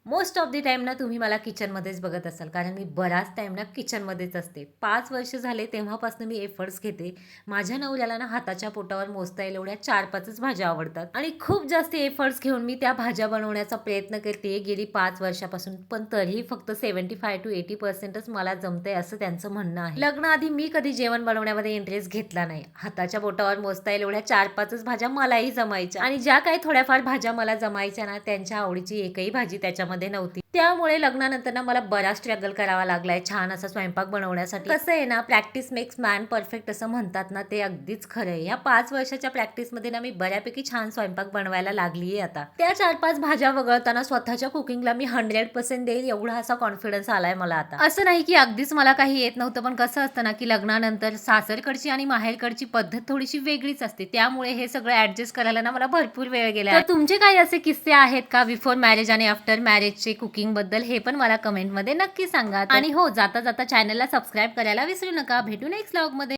Most of the time ना तुम्ही मला किचनमध्येच बघत असाल, कारण मी बराच टाईम ना किचनमध्येच असते. 5 वर्ष झाले तेव्हापासून मी एफर्ट्स घेते. माझ्या नवऱ्याला ना हाताच्या पोटावर मोजता येईल एवढ्या 4-5च भाज्या आवडतात आणि खूप जास्त एफर्ट्स घेऊन मी त्या भाज्या बनवण्याचा प्रयत्न करते गेली 5 वर्षापासून. पण तरीही फक्त 75 to 80% मला जमते असं त्यांचं म्हणणं आहे. लग्नाआधी मी कधी जेवण बनवण्यामध्ये इंटरेस्ट घेतला नाही. हाताच्या बोटावर मोजता येईल एवढ्या 4-5च भाज्या मलाही जमायच्या आणि ज्या काही थोड्याफार भाज्या मला जमायच्या ना, त्यांच्या आवडीची एकही भाजी त्याच्यामध्ये नव्हती. त्यामुळे लग्नानंतर ना मला बराच स्ट्रगल करावा लागलाय छान असा स्वयंपाक बनवण्यासाठी. कसं आहे ना, प्रॅक्टिस मेक्स मॅन परफेक्ट असं म्हणतात ना, ते अगदीच खरं आहे. या 5 वर्षाच्या प्रॅक्टिसमध्ये ना मी बऱ्यापैकी छान स्वयंपाक बनवायला लागलीये आता. त्या 4-5 भाज्या वगळताना स्वतःच्या कुकिंगला मी 100% देईल एवढा असा कॉन्फिडन्स आलाय मला आता. असं नाही की अगदीच मला काही येत नव्हतं, पण कसं असतं ना की लग्नानंतर सासरकडची आणि माहेरकडची पद्धत थोडीशी वेगळीच असते. त्यामुळे हे सगळं ऍडजस्ट करायला ना मला भरपूर वेळ गेला. तर तुमचे काही असे किस्से आहेत का बिफोर मॅरेज आणि आफ्टर मॅरेजचे कुकिंग बद्दल, हे पण मला कमेंटमध्ये नक्की सांगा. आणि हो, जाता जाता चॅनलला सबस्क्राईब करायला विसरू नका. भेटू नेक्स्ट व्लॉगमध्ये.